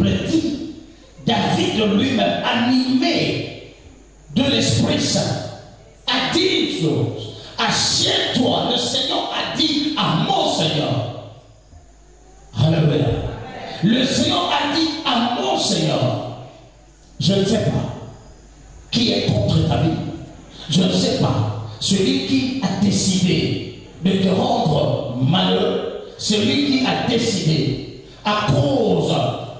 Bible dit, David lui-même, animé de l'Esprit Saint, a dit une chose. Assieds-toi, le Seigneur a dit à mon Seigneur. Alléluia. Le Seigneur a dit à mon Seigneur, je ne sais pas qui est contre ta vie. Je ne sais pas celui qui a décidé de te rendre malheureux, celui qui a décidé à cause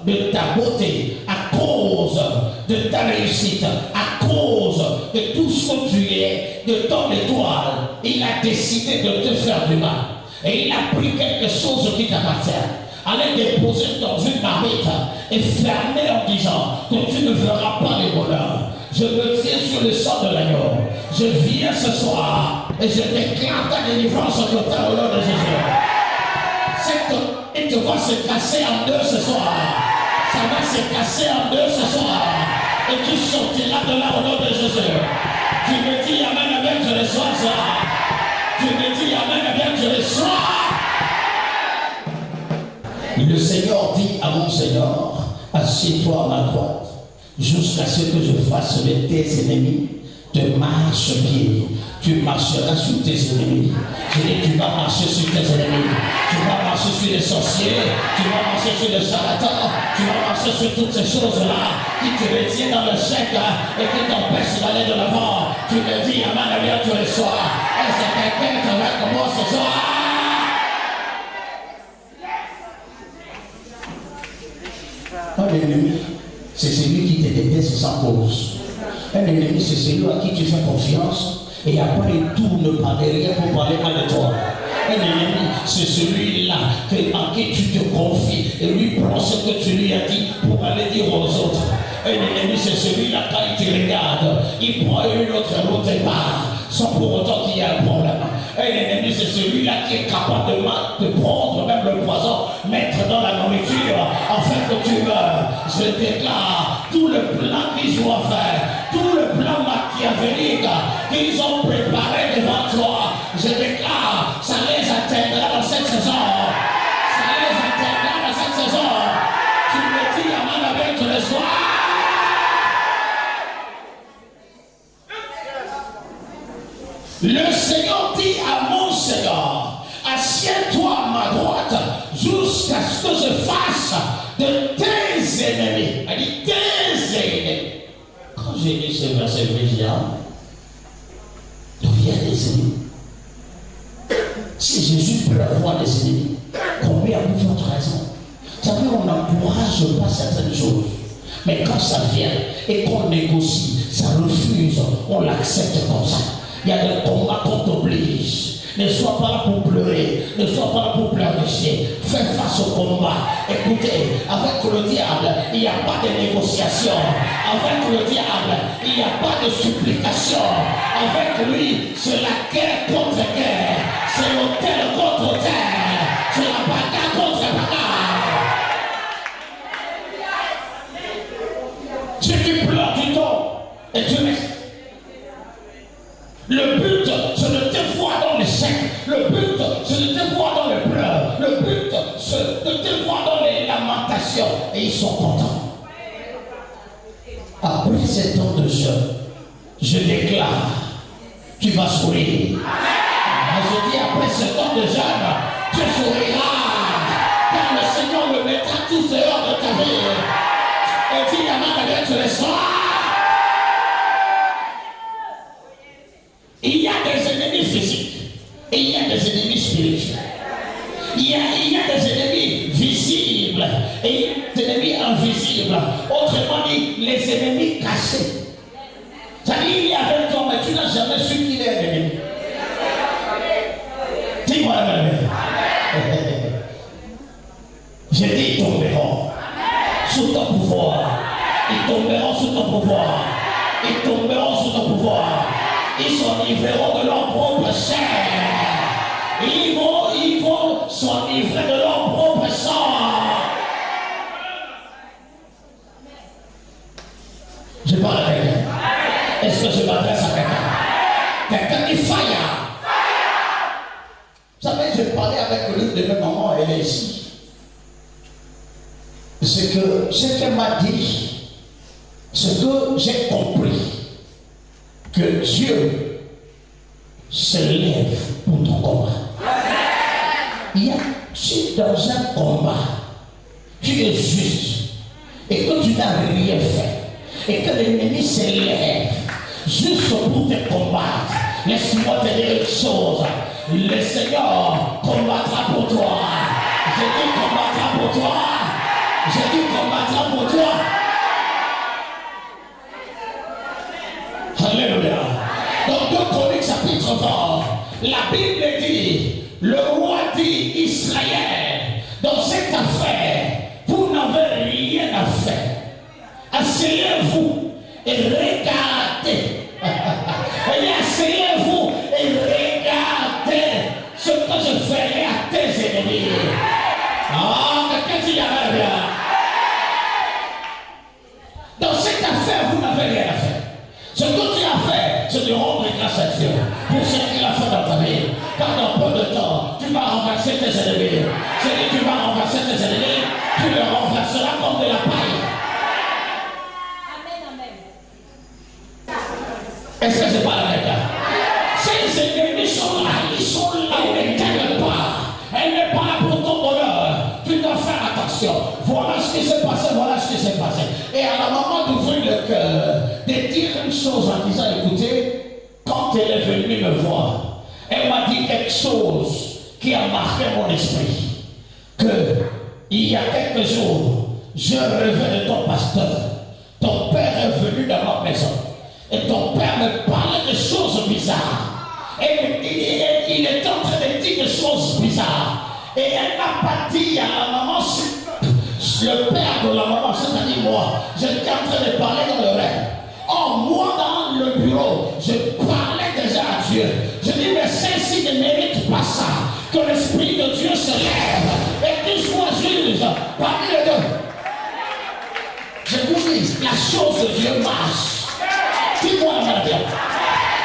de ta beauté, à cause de ta réussite, à cause de tout ce que tu es, de ton étoile, il a décidé de te faire du mal. Et il a pris quelque chose qui t'appartient, allait déposer dans une marmite et fermer en disant que tu ne verras pas les bonheurs. Je me tiens sur le sang de l'agneau. Je viens ce soir et je déclare ta délivrance totale au nom de Jésus. Il te va se casser en deux ce soir. Ça va se casser en deux ce soir. Et tu sortiras de là au nom de Jésus. Tu me dis amen, amen, je le sois ça. Tu me dis amen, amen, je le sois. Le Seigneur dit à mon Seigneur, assieds-toi à ma droite, jusqu'à ce que je fasse de tes ennemis de marche-pied. Tu marcheras sur tes ennemis. Je dis, tu vas marcher sur tes ennemis. Tu vas marcher sur les sorciers. Tu vas marcher sur les charlatans. Tu vas marcher sur toutes ces choses-là qui te retiennent dans le chèque et qui t'empêchent d'aller de l'avant. Tu me dis, amen, amen, tu le sois. Est-ce que quelqu'un te va comme moi ce soir? Un ennemi, c'est celui qui te déteste sans cause. Un ennemi, c'est celui à qui tu fais confiance et après tout ne parle rien pour parler mal de toi. Un ennemi, c'est celui-là en qui tu te confies et lui prend ce que tu lui as dit pour aller dire aux autres. Un ennemi, c'est celui-là quand il te regarde, il prend une autre route et part sans pour autant qu'il y ait un problème. Un ennemi, c'est celui-là qui est capable de prendre même le poison, mettre dans la nourriture, afin que tu meurs. Je déclare tout le plan qu'ils ont fait, tout le plan machiavélique qu'ils ont préparé devant toi. Je déclare, ça les atteindra dans cette saison. Ça les atteindra dans cette saison. Tu me dis, amen, avec le soir. Le Seigneur dit à mon Seigneur, assieds-toi à ma droite jusqu'à ce que je fasse de tes ennemis. Elle dit tes ennemis. Quand j'ai lu ce verset, je me dis, d'où viennent les ennemis? Si Jésus peut avoir des ennemis, combien pour votre raison? Vous savez, on n'encourage pas certaines choses. Mais quand ça vient et qu'on négocie, ça refuse, on l'accepte comme ça. Il y a des combats qu'on t'oblige. Ne sois pas là pour pleurer, ne sois pas là pour pleurnicher. Fais face au combat. Écoutez, avec le diable, il n'y a pas de négociation. Avec le diable, il n'y a pas de supplication. Avec lui, c'est la guerre contre guerre. C'est l'autel contre terre. C'est la bagarre contre bagarre. Si tu pleures, tu tombes et tu restes. Le but, c'est de te voir dans l'échec. Le but, c'est de te voir dans les pleurs. Le but, c'est de te voir dans les lamentations. Et ils sont contents. Après ces temps de jeûne, je déclare, tu vas sourire. Je dis, après ce temps de jeûne, tu souriras. Car le Seigneur me mettra tous dehors de ta vie. Et dis, amen, tu le sois. Il y a des ennemis physiques et il y a des ennemis spirituels. Il y a des ennemis visibles et des ennemis invisibles. Autrement dit, les ennemis cachés. C'est-à-dire, il y a avec toi, mais tu n'as jamais su qu'il est un ennemi. Dis-moi, je dis, ils tomberont sous ton pouvoir. Ils tomberont sous ton pouvoir. Ils tomberont sous ton pouvoir. Ils s'enivreront de leur propre chair. Ils vont s'enivrer de leur propre sang. Je parle à quelqu'un. Est-ce que je m'adresse à quelqu'un? Quelqu'un qui faille. Vous savez, je parlais avec l'une de mes mamans, elle est ici. ce qu'elle m'a dit, ce que j'ai compris, que Dieu se lève pour ton combat. Il y a, tu es dans un combat, tu es juste, et que tu n'as rien fait, et que l'ennemi se lève juste pour te combattre. Laisse-moi te dire une chose, le Seigneur combattra pour toi. Je dis combattra pour toi. Je dis combattra pour toi. Alléluia. Dans 2 Chroniques chapitre 20, la Bible dit, le roi dit, Israël, dans cette affaire, vous n'avez rien à faire. Asseyez-vous et regardez. Asseyez-vous et regardez ce que je ferai à tes ennemis. Ah, quelqu'un dit bien. Dans cette affaire, vous n'avez rien à faire. Ce que tu as fait, c'est de rendre grâce à Dieu pour ce qu'il a fait dans ta vie. Car dans peu de temps, tu vas renverser tes ennemis. Je dis, tu vas renverser tes ennemis, tu les renverseras comme de la paille. Est-ce que c'est pas la même? Ces ennemis sont là, ils ne t'aiment pas. Elle n'est pas là pour ton bonheur. Tu dois faire attention. Voilà ce qui s'est passé, voilà ce qui s'est passé. Et à la moment d'ouvrir le cœur, de dire une chose en disant, écoutez, quand elle est venue me voir, elle m'a dit quelque chose qui a marqué mon esprit. Que il y a quelques jours, je rêvais de ton pasteur. Ton père est venu dans ma maison. Et ton père me parlait de choses bizarres. Et il est en train de dire des choses bizarres. Et elle n'a pas dit à la maman, le père de la maman, c'est-à-dire moi, j'étais en train de parler dans le rêve. Or, moi, dans le bureau, je parlais déjà à Dieu. Je dis, mais celle-ci ne mérite pas ça. Que l'Esprit de Dieu se lève et qu'il soit juge parmi les deux. Je vous dis, la chose de Dieu marche. Dis-moi la bien.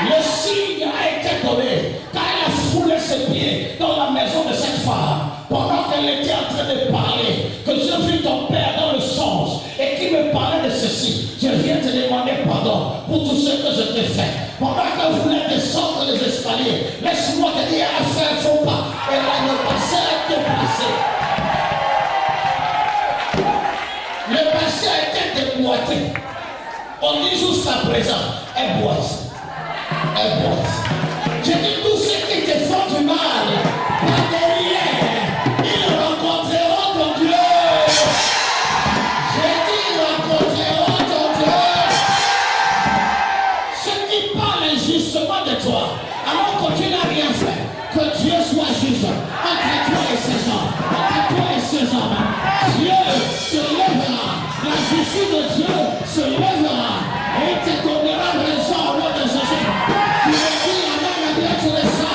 Le signe a été donné quand elle a foulé ses pieds dans la maison de cette femme. Pendant qu'elle était en train de parler, que je vis ton père dans le songe et qui me parlait de ceci. Je viens te demander pardon pour tout ce que je t'ai fait. Pendant que vous voulez descendre les escaliers, laisse-moi te dire à faire un faux pas. Et là, le passé a été placé. Le passé a été déboîté. On dit jusqu'à présent, elle boite. Elle boite. J'ai dit tous ceux qui te font du mal, pas derrière, ils rencontreront ton Dieu. J'ai dit, ils rencontreront ton Dieu. Ceux qui parlent injustement de toi, alors que tu n'as rien fait, que Dieu soit juge entre toi et ces hommes, entre toi et ces hommes. Dieu se lèvera, la justice de Dieu se lèvera et te donnera raison au nom de Jésus. Tu me dis amen, bien tu le sais.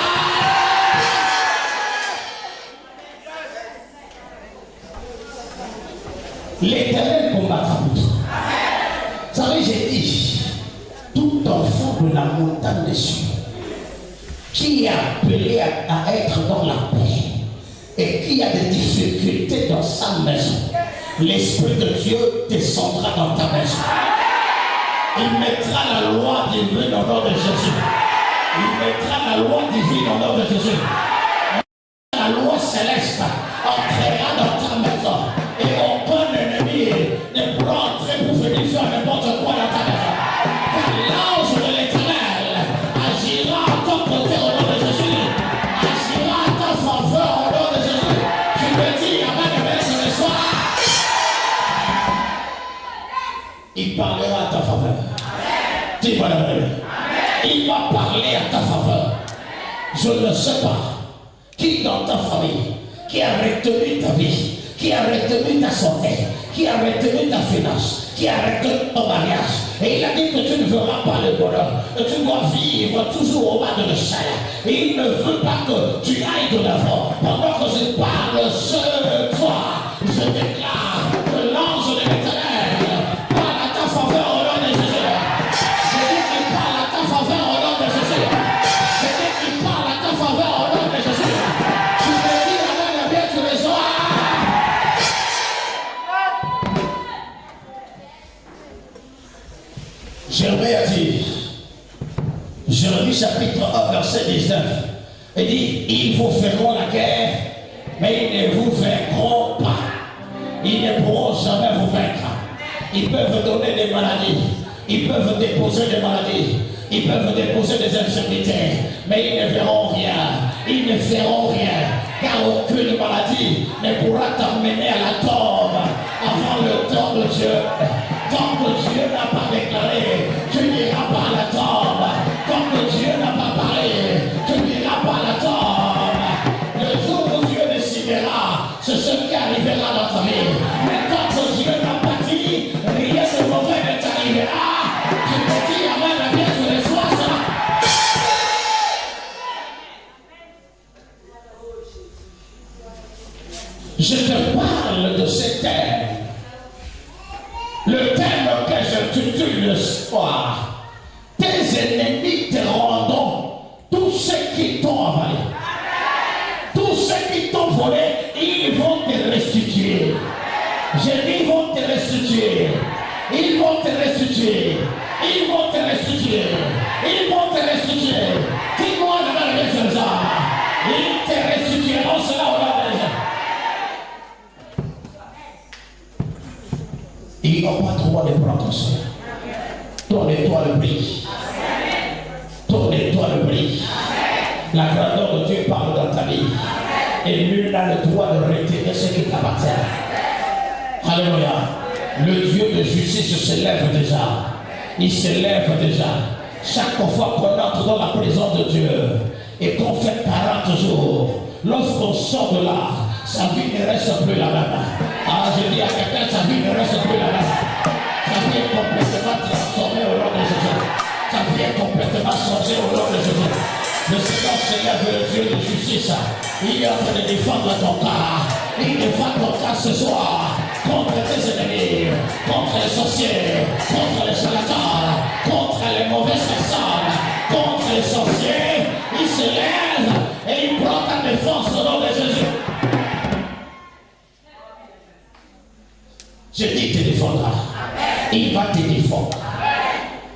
L'Éternel combattra pour toi. Vous savez, j'ai dit, tout enfant de la montagne des cieux qui est appelé à être dans la paix et qui a des difficultés dans sa maison, l'Esprit de Dieu descendra dans ta maison. Il mettra la loi divine au nom de Jésus. Il mettra la loi divine au nom de Jésus. La loi céleste entrera dans ta maison. Et aucun ennemi ne pourra entrer pour venir faire n'importe quoi dans ta maison. Car l'ange de l'Éternel agira à ton côté au nom de Jésus. Agira à ta faveur au nom de Jésus. Tu me dis, amen, ce soir. Il parlera à ta faveur. Dis-moi la vérité. Il va parler à ta faveur. Je ne sais pas qui dans ta famille, qui a retenu ta vie, qui a retenu ta santé, qui a retenu ta finance, qui a retenu ton mariage. Et il a dit que tu ne verras pas le bonheur, que tu dois vivre toujours au bas de l'échelle. Et il ne veut pas que tu ailles de l'avant. Pendant que je parle seul de toi, je déclare que l'ange de l'Éternel parle à ta faveur au nom de Jésus. Je dis qu'il parle à ta faveur au nom de Jésus. Je dis qu'il parle à ta faveur au nom de Jésus. Tu me dis, amen, bien tu le sois. Jérémie a dit, Jérémie chapitre 1, verset 19, il dit, ils vous feront la guerre, mais ils ne vous vaincront pas. Ils ne pourront jamais vous vaincre. Ils peuvent donner des maladies, ils peuvent déposer des maladies, ils peuvent déposer des infirmités, mais ils ne verront rien. Ils ne feront rien, car aucune maladie ne pourra t'emmener à la tombe avant le temps de Dieu. Tant que Dieu n'a pas déclaré, tu n'iras pas à la tombe. Tant que Dieu n'a pas parlé, tu n'iras pas à la tombe. Le jour où Dieu décidera, c'est ce qui arrivera dans ta vie. Mais tant que Dieu n'a pas dit, rien de mauvais ne t'arrivera. Tu peux dire amen à bien sur les soirs. Je te parle de ce thème. Le thème que j'intitule le soir. Tes ennemis te rendront tous ceux qui t'ont avalé. Tous ceux qui t'ont volé, ils vont te restituer. Je dis, ils vont te restituer. Ils vont te restituer. Ils vont te restituer. Ils vont te restituer. Dis-moi devant le Dieu. Ils te restitueront cela au nom de Dieu. Ils n'ont pas droit de prendre ça. Ton étoile brille. Ton étoile brille. La grandeur de Dieu parle dans ta vie. Et nul n'a le droit de retirer ce qui t'appartient. Alléluia. Le Dieu de justice se lève déjà. Il se lève déjà. Chaque fois qu'on entre dans la présence de Dieu et qu'on fait 40 jours, lorsqu'on sort de là, sa vie ne reste plus la même. Ah, je dis à quelqu'un, sa vie ne reste plus la même. Sa vie est complètement transformée au nom de Jésus. Sa vie est complètement changée au nom de Jésus. Le Seigneur se lève, le Dieu de justice. Il est en train de défendre ton cas. Il défend ton cas ce soir contre tes ennemis, contre les sorciers, contre les charlatans, contre les mauvaises personnes, contre les sorciers. Il se lève et il prend ta défense au nom de Jésus. Je dis, il te défendra. Il va te défendre.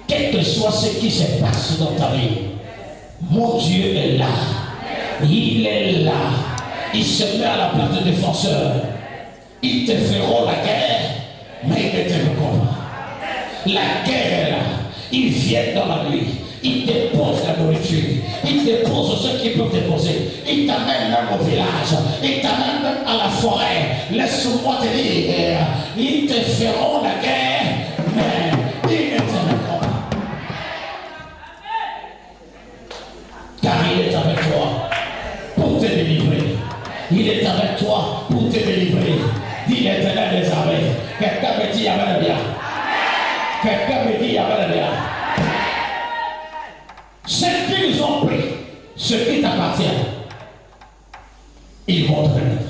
Quel que soit ce qui se passe dans ta vie, mon Dieu est là. Il est là. Il se met à la place de défenseur. Ils te feront la guerre, mais ils ne te verront pas. La guerre, ils viennent dans la nuit. Ils déposent la nourriture. Ils déposent ce qu'ils peuvent déposer. Ils t'amènent même au village. Ils t'amènent même à la forêt. Laisse-moi te dire, ils te feront la guerre, mais ils ne te verront pas. Car il est avec toi pour te délivrer. Il est avec toi pour te délivrer. Dis l'Éternel des armées. Quelqu'un me dit amen bien. Quelqu'un me dit amen bien. Ce qu'ils ont pris, ce qui t'appartient, ils vont te remettre.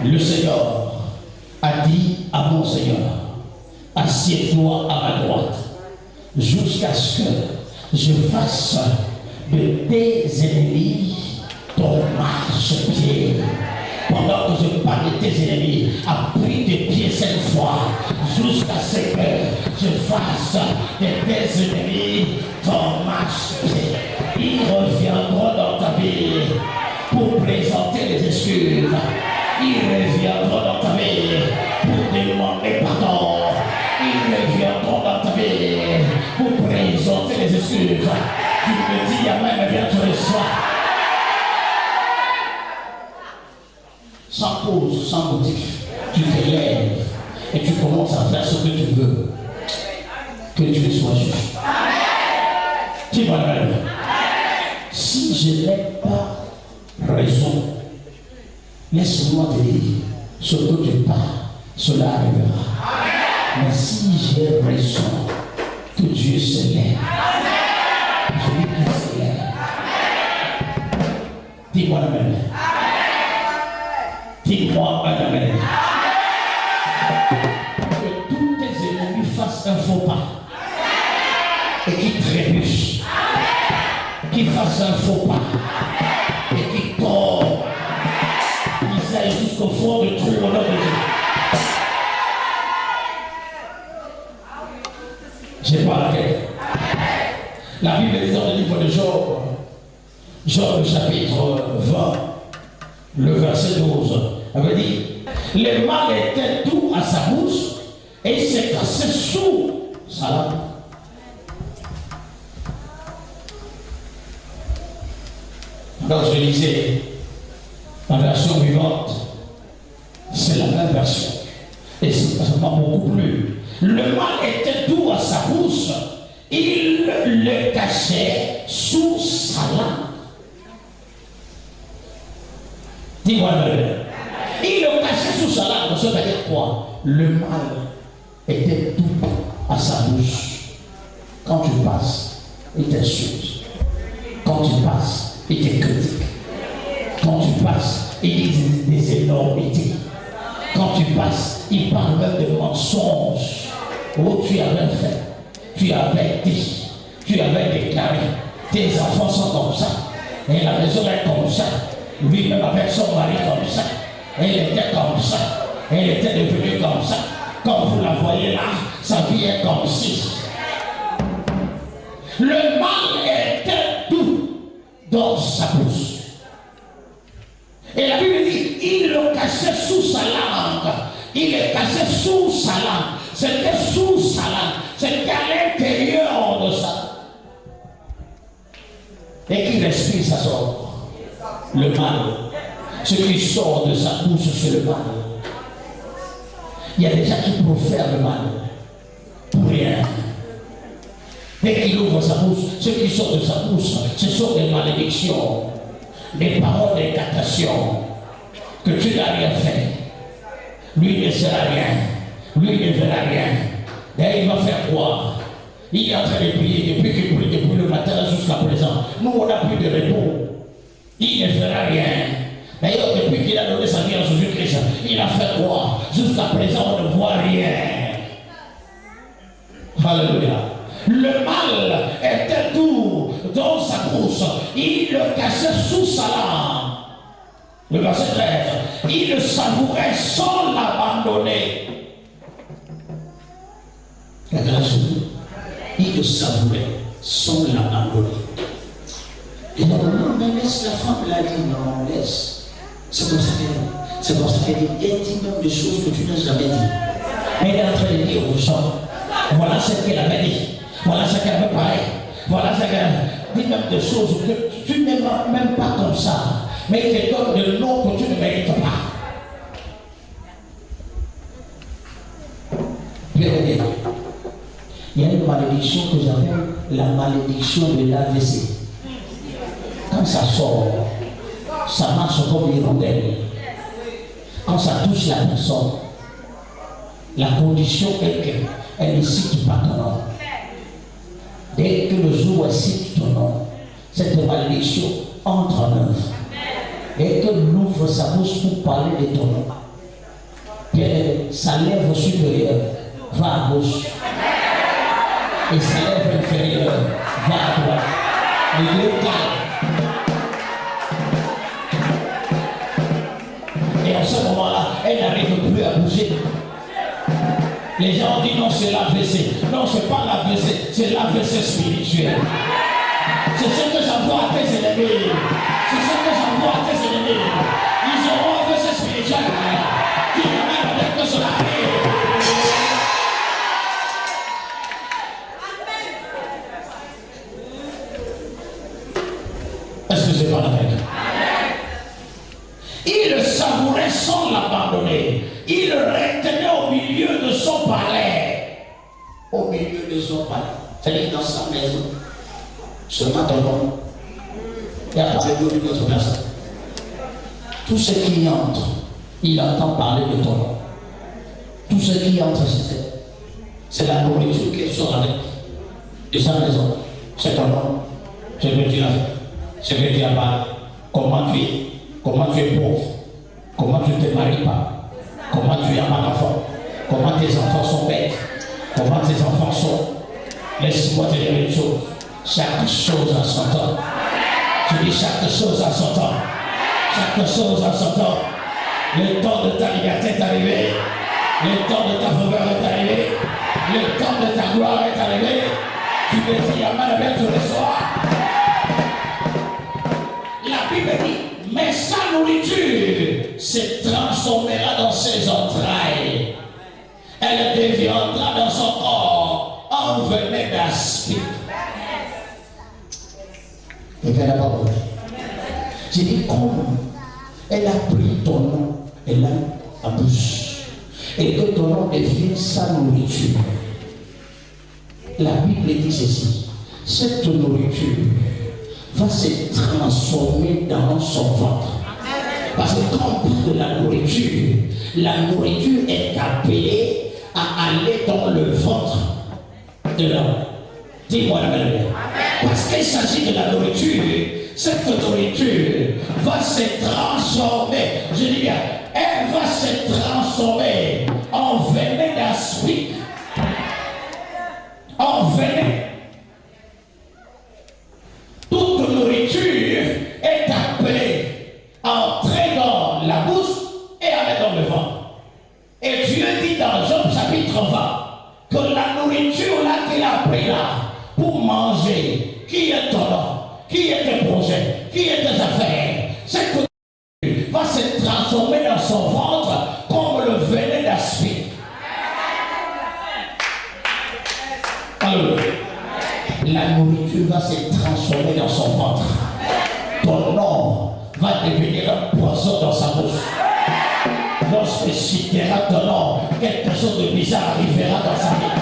Le Seigneur a dit à mon Seigneur, assieds-toi à ma droite, jusqu'à ce que je fasse de tes ennemis ton marchepied. Pendant que je parle de tes ennemis, appuie tes pieds cette fois, jusqu'à ce que je fasse de tes ennemis ton marchepied. Ils reviendront dans ta vie pour présenter les excuses. Ils reviendront dans ta vie pour demander pardon. Ils reviendront dans ta vie pour présenter les excuses. Tu me dis amen, bien tu reçois. Sans cause, sans motif, tu te lèves et tu commences à faire ce que tu veux. Que Dieu soit juste. Tu vas le. Si je n'ai pas raison, laisse-moi te dire, ce que tu parles, cela arrivera. Mais si j'ai raison, que Dieu se lève. Je dis qu'il se lève. Dis-moi amen. Dis-moi amen. Que tous tes ennemis fassent un faux pas et qu'ils trébuchent, qu'ils fassent un faux pas et qu'ils tombent, qu'ils aillent jusqu'au fond du trou au nom de Dieu. J'ai pas la tête. La Bible dit dans le livre de Job, Job chapitre 20, le verset 12, elle veut dire, le mal était doux à sa bouche et il s'est cassé sous sa langue. Donc je lisais la version vivante, c'est la même version. Et c'est pas beaucoup plus. Le mal était doux à sa bouche, il le cachait sous sa langue. Dis-moi le. Il le cachait sous sa langue, ça veut dire quoi? Le mal était doux à sa bouche. Quand tu passes, il t'insulte. Quand tu passes, il te critique. Quand tu passes, il dit des énormités. Quand tu passes, il parle même de mensonges. Oh, tu avais fait, tu avais dit, tu avais déclaré. Tes enfants sont comme ça. Et la maison est comme ça. Lui-même avec son mari comme ça. Elle était comme ça. Elle était devenue comme ça. Comme vous la voyez là, sa vie est comme ci. Le mal était doux dans sa bouche. Et la Bible dit, il le cachait sous sa langue. Il le cachait sous sa langue. C'était sous sa langue. C'était à l'intérieur de ça. Et qui respire, ça sort. Le mal. Ce qui sort de sa bouche, c'est le mal. Il y a des gens qui profèrent le mal. Pour rien. Dès qu'il ouvre sa bouche, ce qui sort de sa bouche, ce sont des malédictions. Des paroles d'incantation. Que tu n'as rien fait. Lui ne sera rien. Lui ne verra rien. Et il va faire quoi? Il est en train de prier depuis qu'il prie depuis le matin jusqu'à présent. Nous, on n'a plus de repos. Il ne fera rien. D'ailleurs, depuis qu'il a donné sa vie à Jésus-Christ, il a fait quoi? Jusqu'à présent, on ne voit rien. Alléluia. Le mal était doux dans sa bouche. Il le cachait sous sa langue. Le verset 13. Il le savourait sans l'abandonner. La grâce de Dieu. Il le savourait sans l'abandonner. Et donc, non, laisse la femme la vie, non, laisse. C'est comme ça qu'elle dit. C'est comme ça qu'elle dit. Elle dit même des choses que tu n'as jamais dit. Elle est en train de dire aux gens, voilà ce qu'elle avait dit. Voilà ce qu'elle avait parlé. Voilà ce qu'elle dit, même des choses que tu n'aimes même pas comme ça. Mais il te donne de noms que tu ne mérites pas. Bien-aimé, il y a une malédiction que j'appelle la malédiction de l'AVC. Quand ça sort, ça marche comme l'hirondelle. Quand ça touche la personne, la condition est qu'elle ne cite pas ton nom. Dès que le jour elle cite ton nom, cette malédiction entre en œuvre. Dès qu'elle ouvre sa bouche pour parler de ton nom, sa lèvre supérieure va à gauche et sa lèvre inférieure va à droite. Les deux calmes. Et à ce moment-là, elle n'arrive plus à bouger. Les gens disent non, c'est l'AVC. Non, ce n'est pas l'AVC, c'est l'AVC spirituel. C'est ce que j'envoie à tes ennemis. C'est ce que j'envoie à tes ennemis. Ils auront un AVC spirituel qui amène avec que cela arrive. Est-ce que c'est pas la tête? Il le savourait sans l'abandonner. Il le retenait au milieu de son palais. Au milieu de son palais. C'est-à-dire dans sa maison. Seulement ton nom. Il n'y a pas de d'autre personne. Tout ce qui entre, il entend parler de ton nom. Tout ce qui entre, c'est la nourriture qui sort avec de sa maison. C'est ton nom. Ce que tu as fait. Ce que tu as parlé. Comment tu es. Comment tu es pauvre. Comment tu ne te maries pas. Comment tu n'as pas d'enfants. Comment tes enfants sont bêtes. Comment tes enfants sont. Laisse-moi te dire une chose. Chaque chose à son temps. Tu dis chaque chose à son temps. Chaque chose à son temps. Le temps de ta liberté est arrivé. Le temps de ta faveur est arrivé. Le temps de ta gloire est arrivé. Tu peux dire Amen avec tous les soirs. La Bible dit, mais sa nourriture se transformera dans ses entrailles. Elle deviendra dans son corps un venin d'aspic. Et qu'elle n'a pas bougé. J'ai dit, comme elle a pris ton nom, elle l'a à bouche. Et que ton nom devient sa nourriture. La Bible dit ceci. Cette nourriture va se transformer dans son ventre. Parce que quand on parle de la nourriture est appelée à aller dans le ventre de l'homme. Dis-moi la vérité. Parce qu'il s'agit de la nourriture, cette nourriture va se transformer. Je dis bien, elle va se transformer en venin d'aspic. En venin. Toute nourriture est appelée à entrer dans la bouche et aller dans le ventre. Et Dieu dit dans Job chapitre 20 que la nourriture là qu'il a pris là pour manger, qui est ton nom, qui est tes projets, qui est tes affaires, cette nourriture va se transformer dans son ventre comme le venin d'aspic. Alléluia. La nourriture va se transformer dans son ventre. Ton nom va devenir un poison dans sa bouche. Lorsque tu citeras ton nom, quelque chose de bizarre arrivera dans sa vie.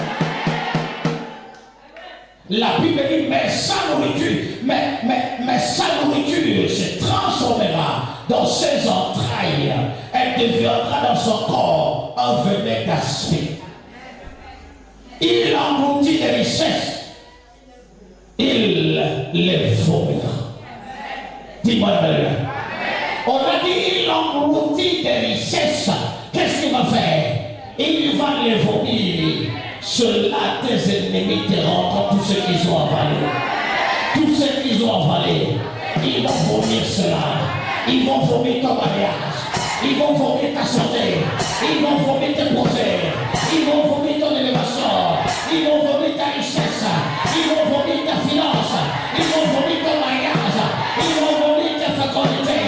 La Bible dit, mais sa nourriture se transformera dans ses entrailles. Elle deviendra dans son corps un venin d'aspic. Il engloutit les richesses. Il les vomira. Dis-moi la vérité. On a dit, il engloutit des richesses. Qu'est-ce qu'il va faire? Il va les vomir. Cela, tes ennemis te rendront tous ceux qu'ils ont avalé. Tous ceux qu'ils ont avalé, ils vont vomir cela. Ils vont vomir ton mariage. Ils vont vomir ta santé. Ils vont vomir tes projets. Ils vont vomir ton élévation. Ils vont vomir ta richesse. Ils vont vomir ta finance. Ils vont vomir ton mariage. Ils vont vomir ta faculté.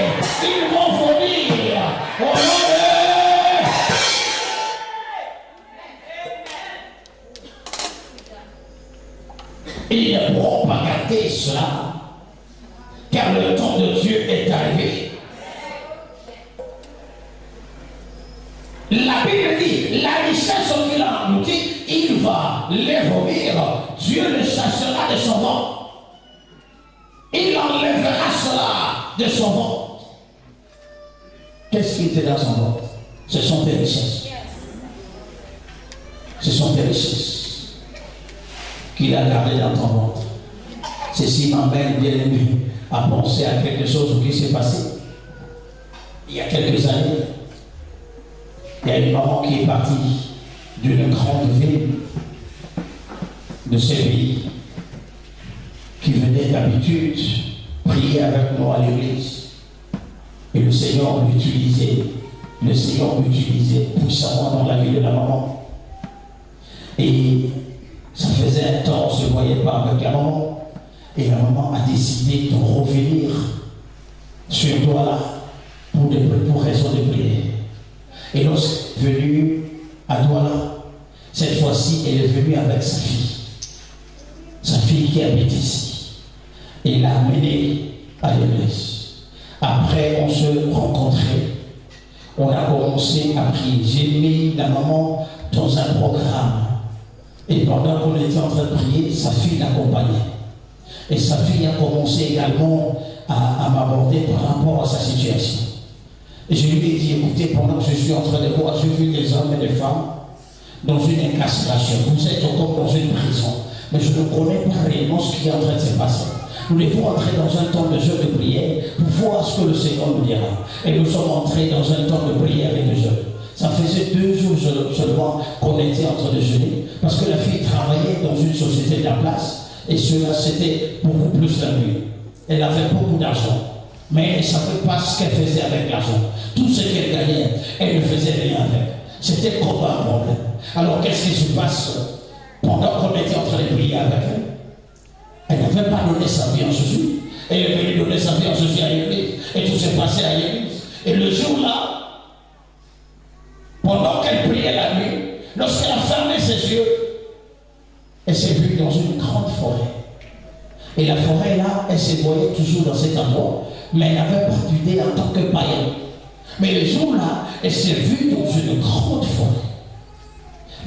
Ils vont vomir. Au nom de... Ils ne pourront pas garder cela. Car le temps de Dieu est arrivé. La Bible dit, la richesse qu'il a engloutie, il va les vomir. Dieu le chassera de son ventre. Il enlèvera cela de son ventre. Qu'est-ce qui était dans son ventre? Ce sont tes richesses. Ce sont tes richesses qu'il a gardées dans ton ventre. Ceci m'amène, bien aimé, à penser à quelque chose qui s'est passé il y a quelques années. Il y a une maman qui est partie d'une grande ville de ce pays, qui venait d'habitude prier avec nous à l'église. Et le Seigneur l'utilisait puissamment dans la vie de la maman. Et ça faisait un temps, on ne se voyait pas avec la maman. Et la maman a décidé de revenir sur Douala pour raison de prière. Et lorsqu'elle est venue à Douala, cette fois-ci, elle est venue avec sa fille qui habite ici. Et l'a amenée à l'église. Après, on se rencontrait. On a commencé à prier. J'ai mis la maman dans un programme. Et pendant qu'on était en train de prier, sa fille l'accompagnait. Et sa fille a commencé également à m'aborder par rapport à sa situation. Et je lui ai dit, écoutez, pendant que je suis en train de voir, je vis les hommes et les femmes dans une incarcération. Vous êtes encore dans une prison. Mais je ne connais pas réellement ce qui est en train de se passer. Nous devons entrer dans un temps de jeûne et de prière pour voir ce que le Seigneur nous dira. Et nous sommes entrés dans un temps de prière et de jeûne. Ça faisait 2 jours seulement qu'on était en train de jeûner, parce que la fille travaillait dans une société de la place, et cela c'était beaucoup plus la nuit. Elle avait beaucoup d'argent, mais elle ne savait pas ce qu'elle faisait avec l'argent. Tout ce qu'elle gagnait, elle ne faisait rien avec. C'était comme un problème. Alors qu'est-ce qui se passe? pendant qu'on était en train de prier avec elle n'avait pas donné sa vie en Jésus. Elle est venue donner sa vie en Jésus à l'église. Et tout s'est passé à l'église. Et le jour-là, pendant qu'elle priait la nuit, lorsqu'elle a fermé ses yeux, elle s'est vue dans une grande forêt. Et la forêt là, elle se voyait toujours dans cet endroit, mais elle n'avait pas d'idée en tant que païenne. Mais le jour-là, elle s'est vue dans une grande forêt.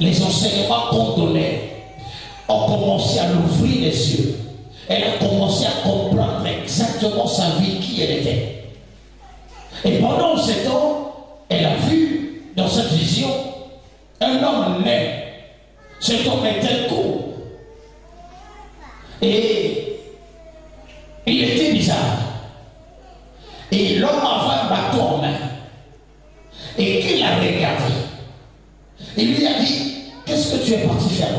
Les enseignements qu'on donnait ont commencé à l'ouvrir les yeux. Elle a commencé à comprendre exactement sa vie, qui elle était. Et pendant ce temps, elle a vu dans cette vision un homme né. Cet homme était court. Et il était bizarre. Et l'homme avait un bâton en main. Et qu'il a regardé, il lui a dit, qu'est-ce que tu es parti faire là?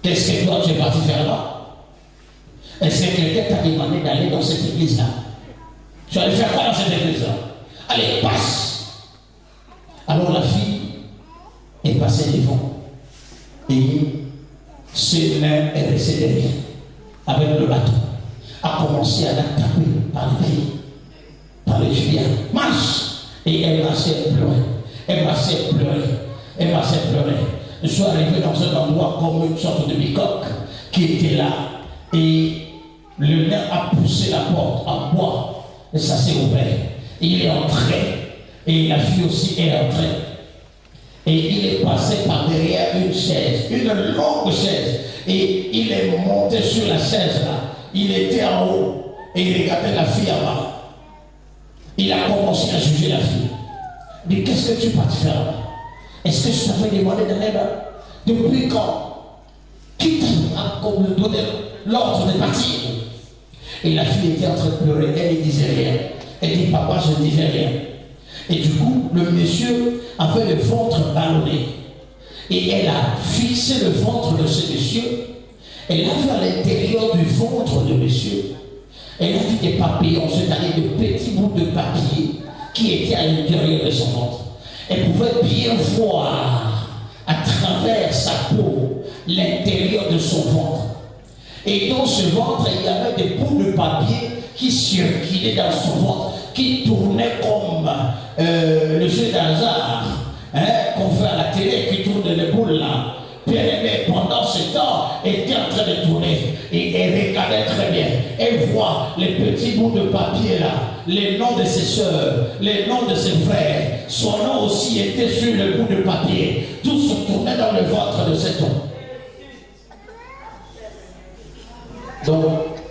Qu'est-ce que toi tu es parti faire là? Est-ce que quelqu'un t'a demandé d'aller dans cette église-là? Tu vas aller faire quoi dans cette église-là? Allez, passe! Alors la fille est passée devant. Et ce nain est resté derrière, avec le bâton, a commencé à la taper par les pieds, par les chevilles. Marche! Et elle marchait pleurer. Elle marchait pleurer. Elle marchait pleurer. Je suis arrivé dans un endroit comme une sorte de bicoque qui était là. Et le nain a poussé la porte en bois. Et ça s'est ouvert. Et il est entré. Et la fille aussi est entrée. Et il est passé par derrière une chaise, une longue chaise. Et il est monté sur la chaise là. Il était en haut. Et il regardait la fille en bas. Il a commencé à juger la fille. Il dit, qu'est-ce que tu es parti faire là? Est-ce que je t'avais demandé d'aller là? Depuis quand? Qui t'a donné l'ordre de partir? Et la fille était en train de pleurer. Elle ne disait rien. Elle dit, papa, je ne disais rien. Et du coup, le monsieur avait le ventre ballonné. Et elle a fixé le ventre de ce monsieur. Elle a vu à l'intérieur du ventre de monsieur. Elle a vu des papillons, c'est-à-dire de petits bouts de papier qui étaient à l'intérieur de son ventre. Elle pouvait bien voir à travers sa peau l'intérieur de son ventre. Et dans ce ventre, il y avait des bouts de papier qui circulaient dans son ventre, qui tournaient comme le jeu d'hasard qu'on fait à la télé, qui tourne les boules là. Bien-aimée, pendant ce temps, elle était en train de tourner et elle regardait très bien. Elle voit les petits bouts de papier là, les noms de ses soeurs, les noms de ses frères. Son nom aussi était sur le bout de papier. Tout se tournait dans le ventre de cet homme. Donc,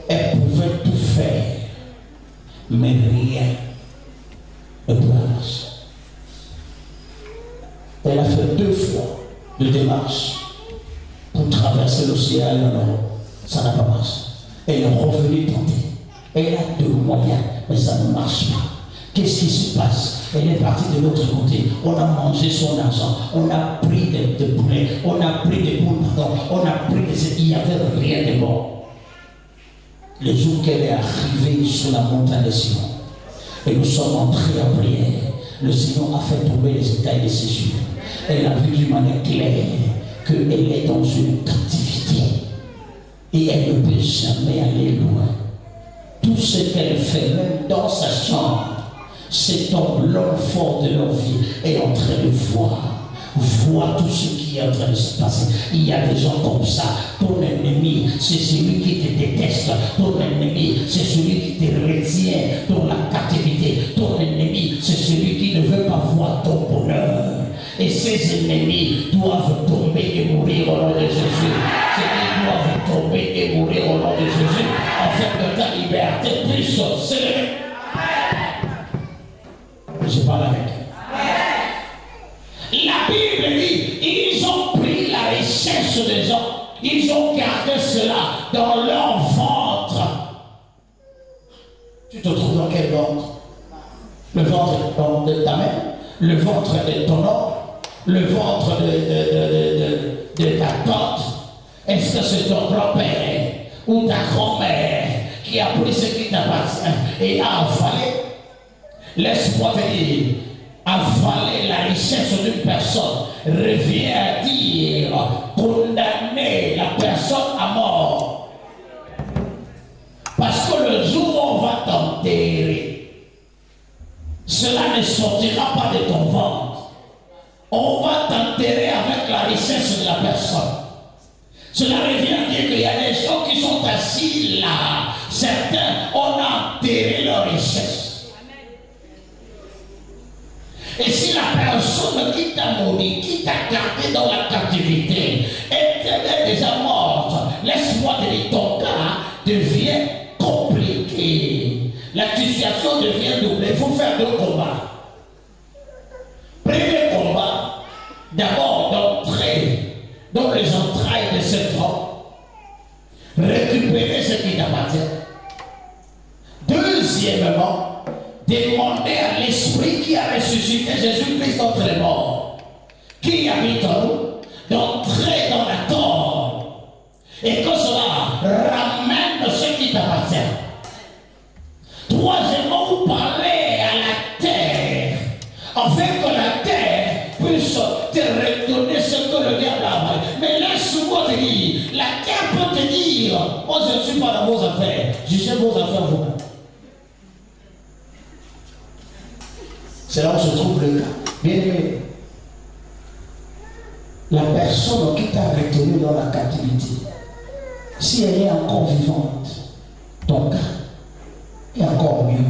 elle pouvait tout faire, mais rien ne pouvait marcher. Elle a fait 2 fois de démarche pour traverser l'océan et l'Europe. Ça n'a pas marché. Elle est revenue tenter. Elle a 2 moyens, mais ça ne marche pas. Qu'est-ce qui se passe? Elle est partie de l'autre côté. On a mangé son argent. On a pris des poulets. On a pris des poules, pardon. On a pris des... Il n'y avait rien de bon. Le jour qu'elle est arrivée sur la montagne de Sion, et nous sommes entrés en prière, le Seigneur a fait tomber les écailles de ses yeux. Elle a vu d'une manière claire qu'elle est dans une captivité et elle ne peut jamais aller loin. Tout ce qu'elle fait, même dans sa chambre, cet homme, l'homme fort de leur vie, est en train de voir tout ce qui est en train de se passer. Il y a des gens comme ça. Ton ennemi, c'est celui qui te déteste. Ton ennemi, c'est celui qui te retient dans la captivité. Ton ennemi, c'est celui qui ne veut pas voir ton bonheur. Et ces ennemis doivent tomber et mourir au nom de Jésus. Ces ennemis doivent tomber et mourir au nom de Jésus, afin que ta liberté puisse s'élever. Je parle avec elle. La Bible dit, ils ont pris la richesse des gens, ils ont gardé cela dans leur ventre. Tu te trouves dans quel ventre? Le ventre de ta mère, le ventre de ton oncle, le ventre de ta tante. Est-ce que c'est ton grand-père ou ta grand-mère qui a pris ce qui t'appartient et a avalé? Laisse-moi te dire, avaler la richesse d'une personne revient à dire va t'enterrer avec la richesse de la personne. Cela revient à dire qu'il y a des gens qui sont assis là. Certains, on a enterré leur richesse. Et si la personne qui t'a maudit, qui t'a gardé dans la captivité, est déjà morte, laisse-moi te dire, ton cas devient compliqué. La situation devient double. Il faut faire 2 combats. Premier combat, d'abord d'entrer dans les entrailles de cet homme, récupérer ce qui t'appartient. Deuxièmement, demander à l'Esprit qui a ressuscité Jésus-Christ entre les morts, qui habite en nous, d'entrer dans la tombe, et que cela ramène ce qui t'appartient. Troisièmement, vous parlez à la terre, afin que la terre puisse te redonner ce que le diable a fait. Mais laisse-moi te dire, la terre peut te dire, moi je ne suis pas dans vos affaires, jugez vos affaires vous-même. C'est là où se trouve le cas. Bien aimé, la personne qui t'a retenu dans la captivité, si elle est encore vivante, ton cas est encore mieux.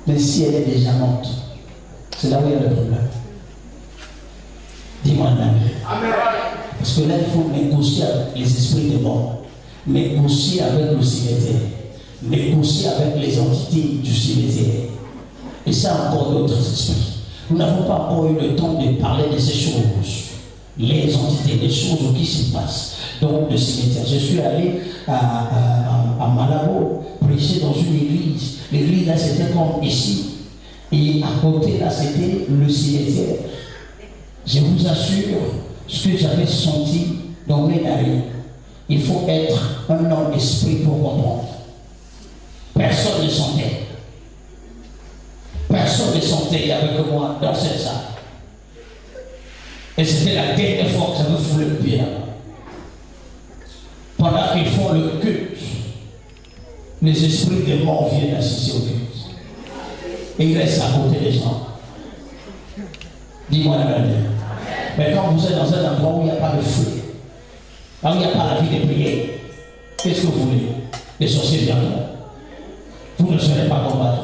Mais si elle est déjà morte, c'est là où il y a le problème. Dis-moi Amen. Parce que là, il faut négocier avec les esprits de mort, négocier avec le cimetière, négocier avec les entités du cimetière. Et ça, encore d'autres esprits. Nous n'avons pas encore eu le temps de parler de ces choses. Les entités, les choses qui se passent dans le cimetière. Je suis allé à Malabo prêcher dans une église. L'église là, c'était comme ici. Et à côté là, c'était le cimetière. Je vous assure, ce que j'avais senti dans mes narines, il faut être un homme d'esprit pour comprendre. Personne ne sentait. Personne ne sentait avec moi dans cette salle. Et c'était la dernière fois que ça me fout le pied. Pendant qu'ils font le culte, les esprits des morts viennent assister au culte. Et ils restent à côté des gens. Dis-moi la vérité. Mais quand vous êtes dans un endroit où il n'y a pas de feu, là où il n'y a pas la vie de prière, qu'est-ce que vous voulez? Les sorciers viendront. Vous ne serez pas combattre.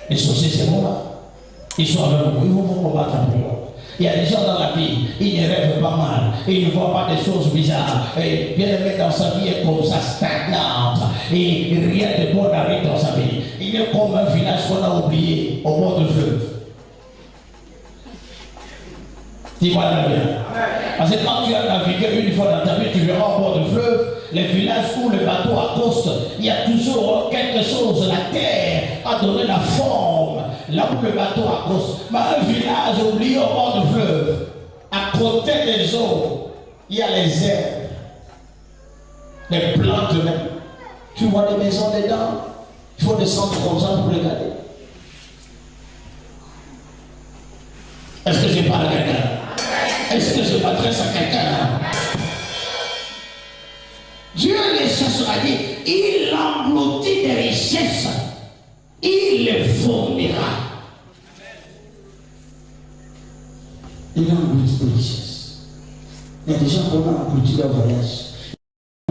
Les sorciers, c'est bon là. Ils sont avec vous, ils vont vous combattre un peu. Il y a des gens dans la vie, ils ne rêvent pas mal, ils ne voient pas des choses bizarres. Et bien aimé dans sa vie est comme ça, stagnante. Et rien de bon n'arrive dans sa vie. Il est comme un village qu'on a oublié au bord du fleuve. Dis-moi la vérité. Parce que quand tu as navigué une fois dans ta vie, tu verras au bord du fleuve, les villages où le bateau accoste, il y a toujours quelque chose. La terre a donné la forme là où le bateau accoste. Mais un village oublié au bord du fleuve, à côté des eaux, il y a les herbes, les plantes même. Tu vois des maisons dedans, il faut descendre comme ça pour regarder. Est-ce que je parle à quelqu'un? Est-ce que je m'adresse à quelqu'un? Dieu les chassera, dit, il engloutit des richesses, il les fournira. Il engloutit des richesses. Il y a des gens qui ont englouti leur voyage.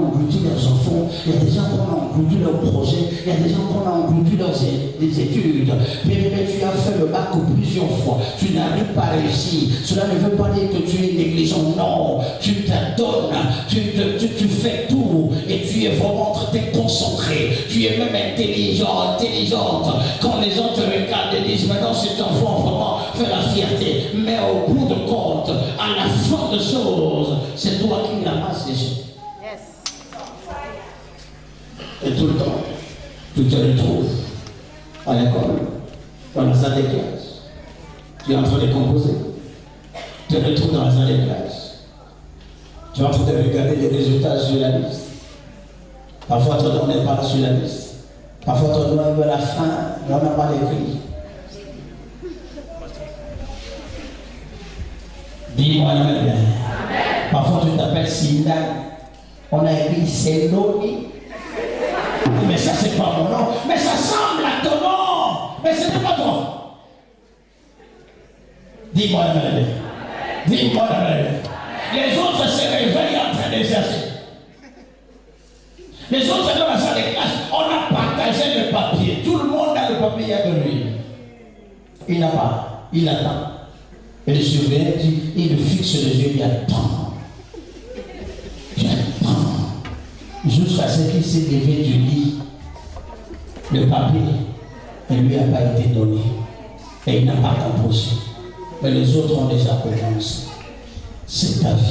Englouti leurs enfants, il y a des gens qui ont englouti leurs projets, il y a des gens qui ont englouti leurs études. Mais tu as fait le bac plusieurs fois, tu n'arrives pas à réussir. Cela ne veut pas dire que tu es négligent, non. Tu t'adonnes, tu fais tout et tu es vraiment très concentré. Tu es même intelligente. Quand les gens te regardent et disent maintenant cet enfant vraiment fait la fierté. Mais au bout de compte, à la fin des choses, c'est toi qui ramasses les choses. Et tout le temps, tu te retrouves à l'école, dans la salle de classe. Tu es en train de composer. Tu te retrouves dans la salle de classe. Tu es en train de regarder les résultats sur la liste. Parfois, ton nom n'est pas sur la liste. Parfois, ton nom est à la fin, on n'a pas écrit. Dis-moi la même. Parfois, tu t'appelles Sindan. On a écrit Sénoni. Mais ça, c'est pas mon nom. Mais ça semble à ton nom. Mais ce n'est pas toi. Dis-moi amen. Dis-moi amen. Les autres se réveillent en train d'exercer. Les autres dans la salle de classe, on a partagé le papier. Tout le monde a le papier de lui. Il n'a pas. Il attend. Et le surveillant dit, il fixe les yeux, il attend. J'attends. Jusqu'à ce qu'il s'est levé du lit. Le papier ne lui a pas été donné. Et il n'a pas composé. Mais les autres ont déjà commencé. C'est ta vie.